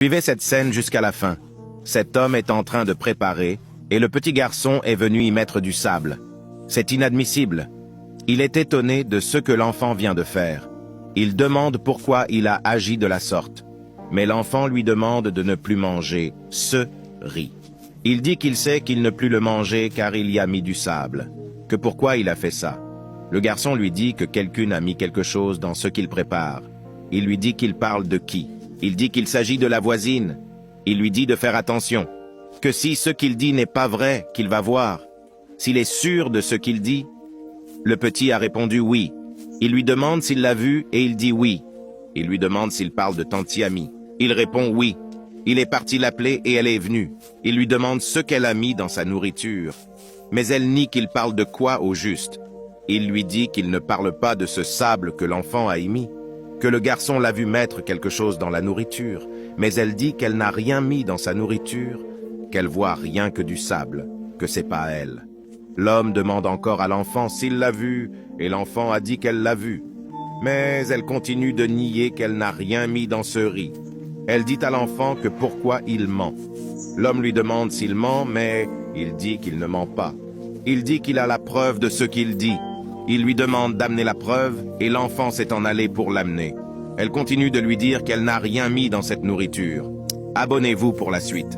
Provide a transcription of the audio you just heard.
Suivez cette scène jusqu'à la fin. Cet homme est en train de préparer, et le petit garçon est venu y mettre du sable. C'est inadmissible. Il est étonné de ce que l'enfant vient de faire. Il demande pourquoi il a agi de la sorte. Mais l'enfant lui demande de ne plus manger ce riz. Il dit qu'il sait qu'il ne peut le manger car il y a mis du sable. Que pourquoi il a fait ça? Le garçon lui dit que quelqu'un a mis quelque chose dans ce qu'il prépare. Il lui dit qu'il parle de qui? Il dit qu'il s'agit de la voisine. Il lui dit de faire attention, que si ce qu'il dit n'est pas vrai, qu'il va voir. S'il est sûr de ce qu'il dit, le petit a répondu oui. Il lui demande s'il l'a vu et il dit oui. Il lui demande s'il parle de Tanti Ami. Il répond oui. Il est parti l'appeler et elle est venue. Il lui demande ce qu'elle a mis dans sa nourriture. Mais elle nie qu'il parle de quoi au juste. Il lui dit qu'il ne parle pas de ce sable que l'enfant a émis, que le garçon l'a vu mettre quelque chose dans la nourriture, mais elle dit qu'elle n'a rien mis dans sa nourriture, qu'elle voit rien que du sable, que c'est pas elle. L'homme demande encore à l'enfant s'il l'a vu, et l'enfant a dit qu'elle l'a vu. Mais elle continue de nier qu'elle n'a rien mis dans ce riz. Elle dit à l'enfant que pourquoi il ment. L'homme lui demande s'il ment, mais il dit qu'il ne ment pas. Il dit qu'il a la preuve de ce qu'il dit. Il lui demande d'amener la preuve, et l'enfant s'est en allé pour l'amener. Elle continue de lui dire qu'elle n'a rien mis dans cette nourriture. Abonnez-vous pour la suite.